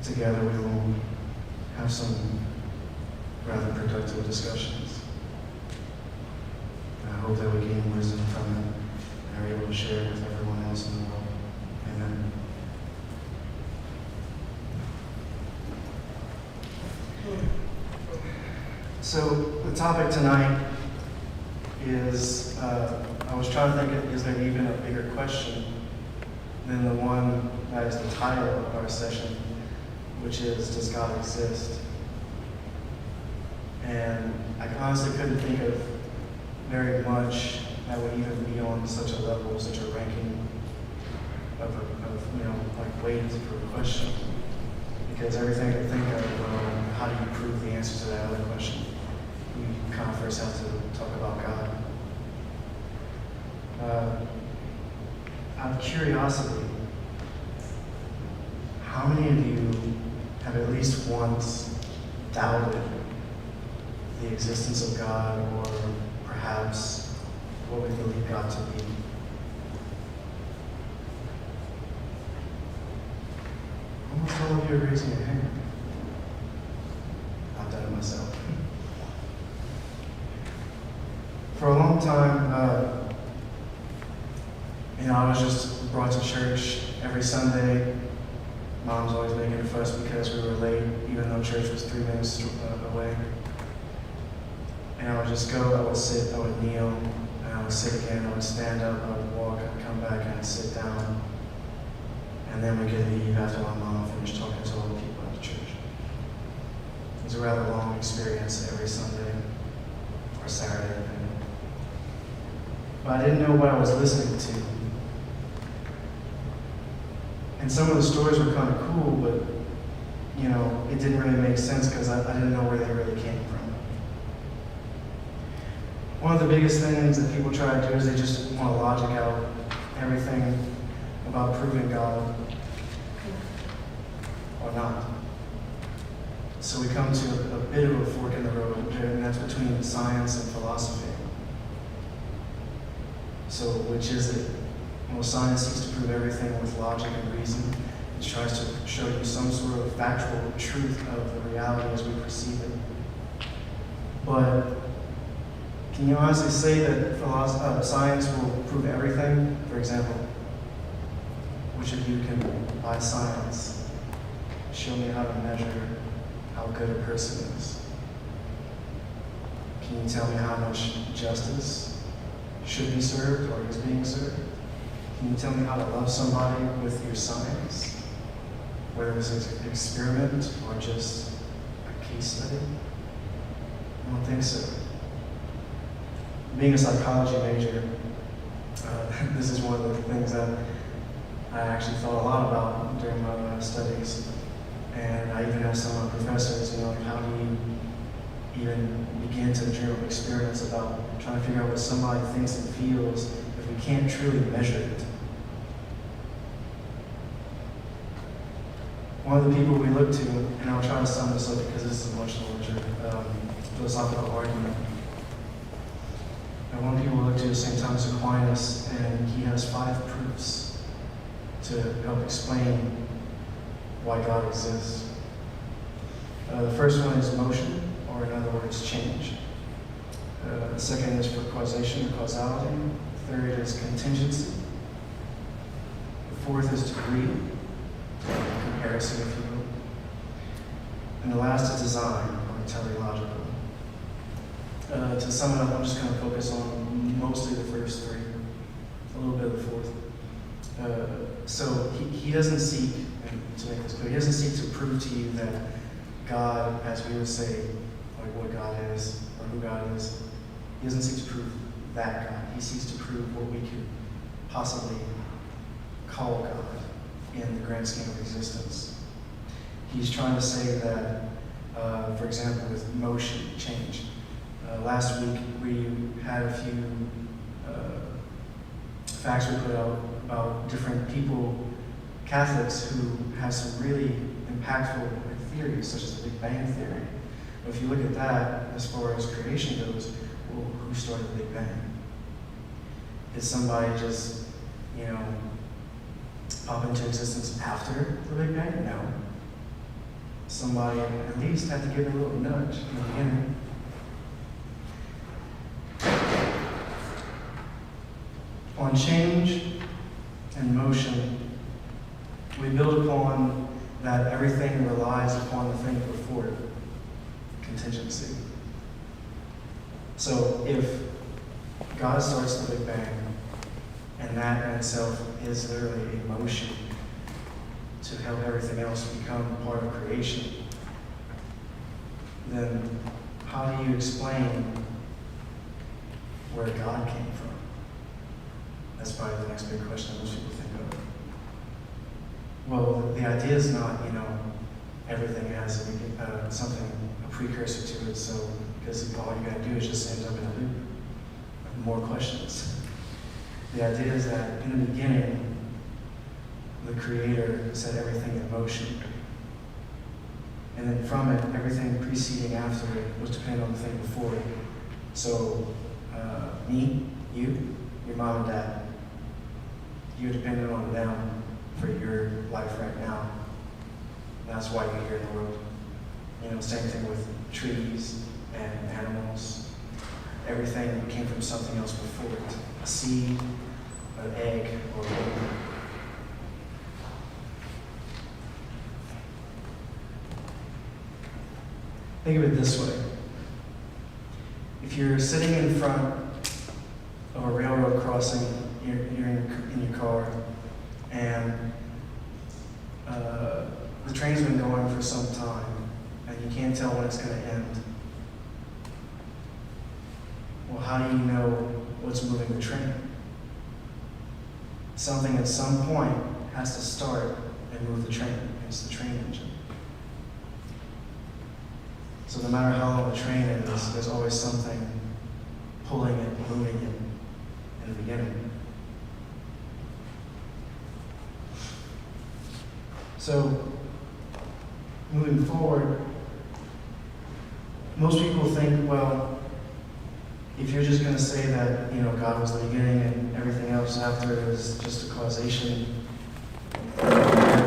together we will have some rather productive discussions. And I hope that we gain wisdom from it and are able to share it with everyone else in the world. Amen. So the topic tonight is, I was trying to think, is there even a bigger question than the one that is the title of our session, which is, does God exist? And I honestly couldn't think of very much that would even be on such a level, such a ranking of like weight for a question. Because everything I think of, how do you prove the answer to that other question? We kind of first have to talk about God. Out of curiosity, how many of you have at least once doubted the existence of God, or perhaps what we believe God to be? Almost all of you are raising your hand. I've done it myself. For a long time, I was just brought to church every Sunday. Mom's always making a fuss because we were late, even though church was 3 minutes away. And I would just go, I would sit, I would kneel, and I would sit again, I would stand up, I would walk, I'd come back, and I'd sit down. And then we could leave after my mom finished talking to all the people at the church. It was a rather long experience every Sunday or Saturday. But I didn't know what I was listening to. And some of the stories were kind of cool, but it didn't really make sense because I didn't know where they really came from. One of the biggest things that people try to do is they just want to logic out everything about proving God or not. So we come to a bit of a fork in the road, and that's between science and philosophy. So which is it? Well, science seeks to prove everything with logic and reason. It tries to show you some sort of factual truth of the reality as we perceive it. But can you honestly say that science will prove everything? For example, which of you can, by science, show me how to measure how good a person is? Can you tell me how much justice should be served or is being served? Can you tell me how to love somebody with your science? Whether it's an experiment or just a case study? I don't think so. Being a psychology major, this is one of the things that I actually thought a lot about during my studies. And I even asked some of my professors, how do you even begin to dream up experiments about trying to figure out what somebody thinks and feels if we can't truly measure it? One of the people we look to, and I'll try to sum this up because this is a much larger philosophical argument. And one of the people we look to is St. Thomas Aquinas, and he has 5 proofs to help explain why God exists. The first one is motion, or in other words, change. The second is for causation or causality. The third is contingency. The fourth is degree, comparison, if you will. And the last is design, or teleological. To sum it up, I'm just going to focus on mostly the first 3, a little bit of the fourth. So he doesn't seek, and to make this clear, he doesn't seek to prove to you that God, as we would say, like what God is, or who God is. He doesn't seek to prove that God. He seeks to prove what we could possibly call God in the grand scheme of existence. He's trying to say that, for example, with motion, change. Last week, we had a few facts we put out about different people, Catholics, who have some really impactful theories, such as the Big Bang Theory. But if you look at that, as far as creation goes, well, who started the Big Bang? Did somebody just, pop into existence after the Big Bang? No. somebody at least had to give it a little nudge in the beginning. On change and motion, we build upon that everything relies upon the thing before it, contingency. So if God starts the Big Bang, and that in itself is literally a motion to help everything else become part of creation, then how do you explain where God came from? That's probably the next big question most people think of. Well, the idea is not, everything has something, a precursor to it, so because all you gotta do is just end up in a loop. More questions. The idea is that in the beginning, the Creator set everything in motion. And then from it, everything preceding after it was dependent on the thing before it. So, me, you, your mom and dad, you're dependent on them for your life right now. That's why you're here in the world. Same thing with trees and animals. Everything came from something else before it. A seed, an egg, or a baby. Think of it this way. If you're sitting in front of a railroad crossing, you're in your car, and the train's been going for some time, and you can't tell when it's going to end. Well, how do you know what's moving the train? Something at some point has to start and move the train. It's the train engine. So no matter how long the train is, there's always something pulling it, moving it in the beginning. So, moving forward, most people think, well, if you're just going to say that, God was the beginning and everything else after is just a causation, then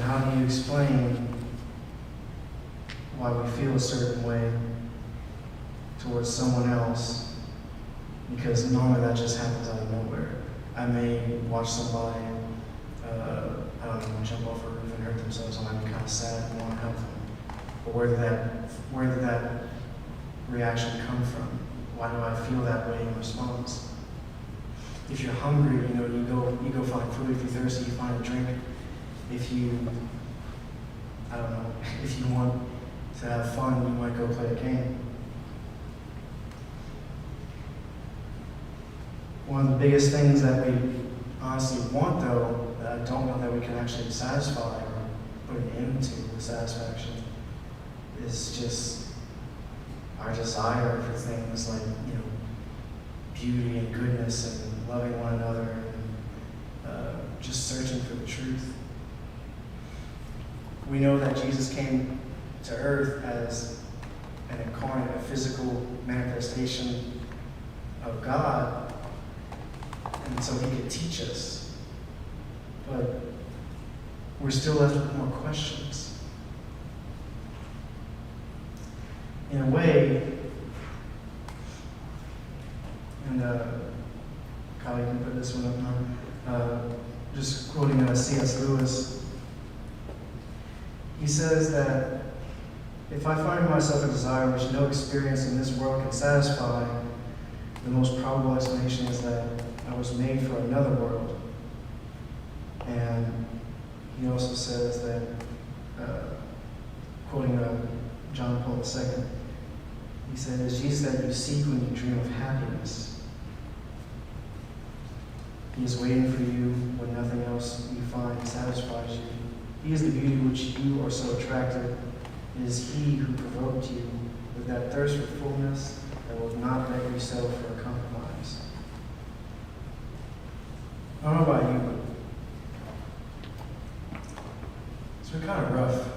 how do you explain why we feel a certain way towards someone else? Because normally that just happens out of nowhere. I may watch somebody, jump off a roof and hurt themselves, and I'm kind of sad and want to help them. But where did that reaction come from? Why do I feel that way in response? If you're hungry, you go find food. If you're thirsty, you find a drink. If you want to have fun, you might go play a game. One of the biggest things that we honestly want, though, that I don't know that we can actually satisfy or put an end to the satisfaction, is just our desire for things like, beauty and goodness and loving one another and just searching for the truth. We know that Jesus came to earth as an incarnate, a physical manifestation of God, and so he could teach us. But we're still left with more questions. In a way, and Kyle, you can put this one up now, just quoting C.S. Lewis, he says that if I find in myself a desire which no experience in this world can satisfy, the most probable explanation is that I was made for another world. And he also says that, quoting John Paul II, he said, "It's Jesus that you seek when you dream of happiness. He is waiting for you when nothing else you find satisfies you. He is the beauty which you are so attracted. It is he who provoked you with that thirst for fullness that will not let you settle for a compromise." I don't know about you, but it's been kind of rough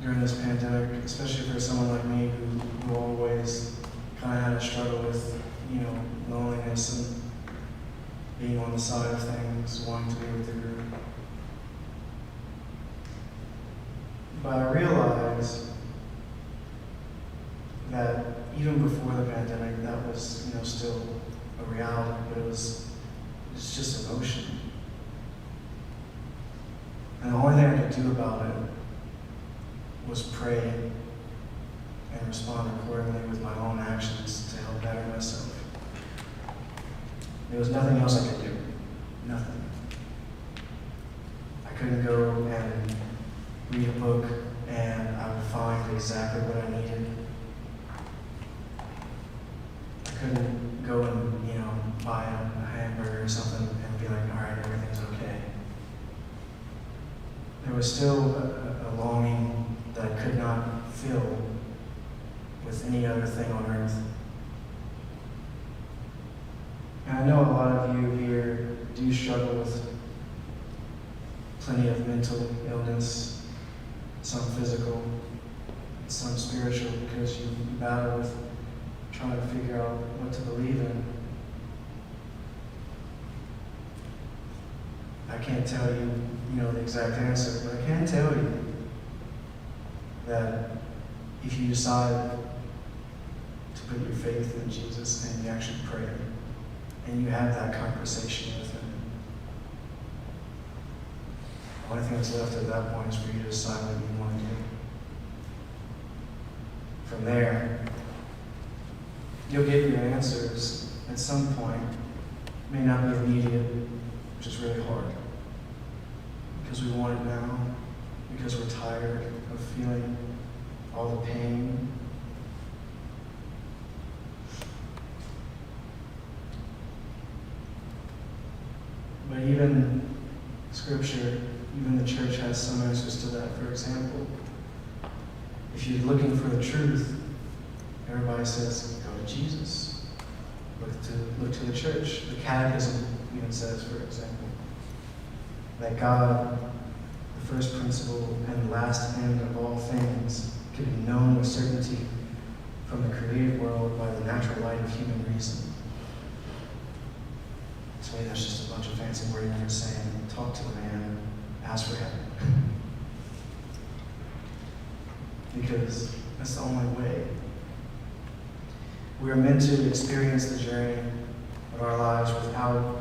during this pandemic, especially for someone like me who always kind of had a struggle with, loneliness and being on the side of things, wanting to be with the group. But I realized that even before the pandemic, that was, still a reality, but it's just emotion. And the only thing I could do about it was pray and respond accordingly with my own actions to help better myself. There was nothing else I could do. Nothing. I couldn't go and read a book and I would find exactly what I needed. I couldn't go and, buy a hamburger or something and be like, all right, everything's okay. There was still a longing that I could not fill with any other thing on earth. And I know a lot of you here do struggle with plenty of mental illness, some physical, some spiritual, because you battle with trying to figure out what to believe in. I can't tell you, the exact answer, but I can tell you that if you decide to put your faith in Jesus and you actually pray and you have that conversation with Him, the only thing that's left at that point is for you to decide what you want to do. From there, you'll get your answers at some point. It may not be immediate, which is really hard. Because we want it now, because we're tired of feeling all the pain. But even Scripture, even the church has some answers to that. For example, if you're looking for the truth, everybody says, go to Jesus. Look to the church. The Catechism even says, for example, that God, the first principle and last end of all things, can be known with certainty from the created world by the natural light of human reason. To me, that's just a bunch of fancy wording for saying, talk to a man, ask for heaven. Because that's the only way. We are meant to experience the journey of our lives without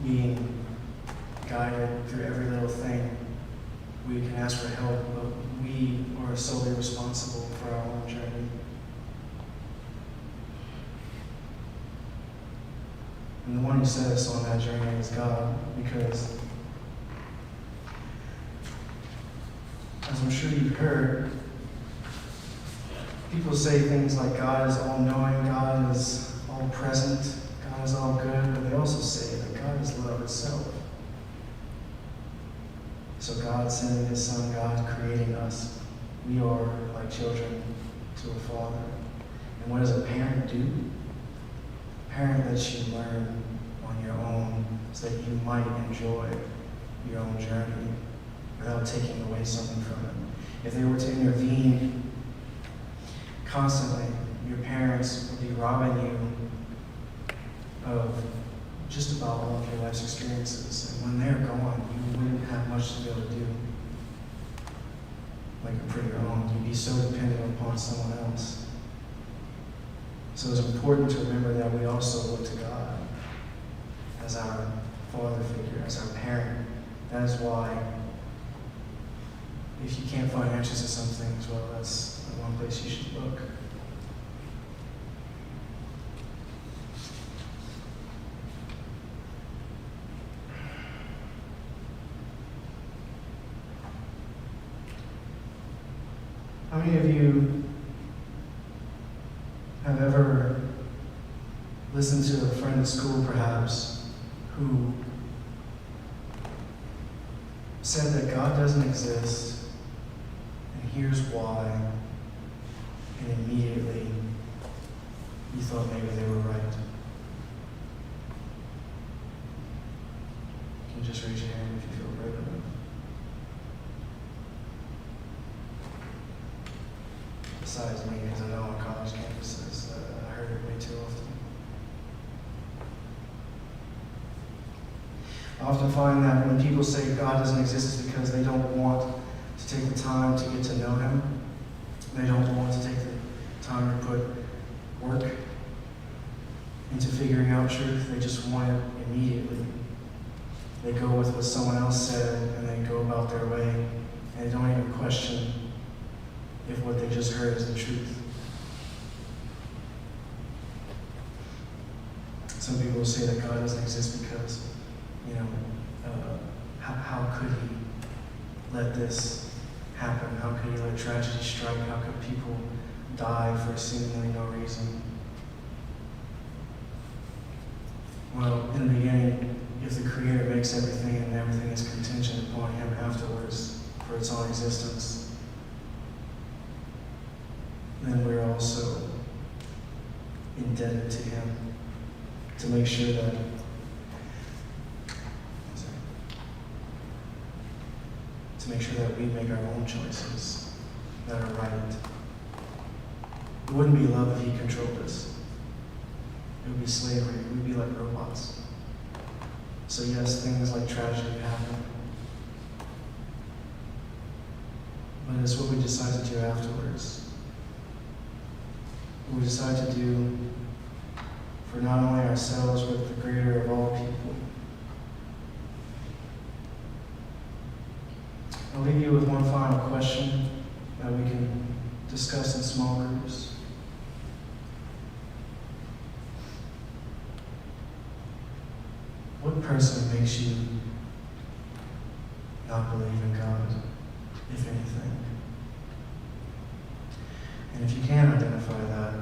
being guided through every little thing. We can ask for help, but we are solely responsible for our own journey. And the one who set us on that journey is God, because as I'm sure you've heard, people say things like God is all-knowing, God is all-present, God is all-good, but they also say that God is love itself. So God sending His Son, God creating us, we are like children to a Father. And what does a parent do? A parent lets you learn on your own so that you might enjoy your own journey without taking away something from it. If they were to intervene constantly, your parents would be robbing you of just about all of your life's experiences. And when they're gone, you wouldn't have much to be able to do like for your own. You'd be so dependent upon someone else. So it's important to remember that we also look to God as our father figure, as our parent. That is why if you can't find answers to some things, well, that's the one place you should look. How many of you have ever listened to a friend at school, perhaps, who said that God doesn't exist, and here's why, and immediately you thought maybe they were right? Can you just raise your hand if you feel brave enough? Besides me, because I know on college campuses, I heard it way too often. I often find that when people say God doesn't exist, it's because they don't want to take the time to get to know Him. They don't want to take the time to put work into figuring out truth. They just want it immediately. They go with what someone else said and they go about their way, and they don't even question if what they just heard is the truth. Some people will say that God doesn't exist because, how could He let this happen? How could He let tragedy strike? How could people die for seemingly no reason? Well, in the beginning, if the Creator makes everything and everything is contingent upon Him afterwards for its own existence, then we're also indebted to Him to make sure that we make our own choices that are right. It wouldn't be love if He controlled us. It would be slavery. We'd be like robots. So yes, things like tragedy happen. But it's what we decide to do afterwards. What we decide to do for not only ourselves, but the greater of all people. I'll leave you with one final question that we can discuss in small groups. What person makes you not believe in God, if anything? And if you can identify that,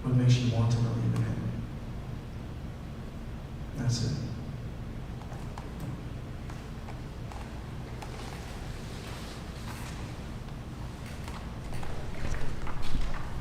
what makes you want to believe in Him? That's it.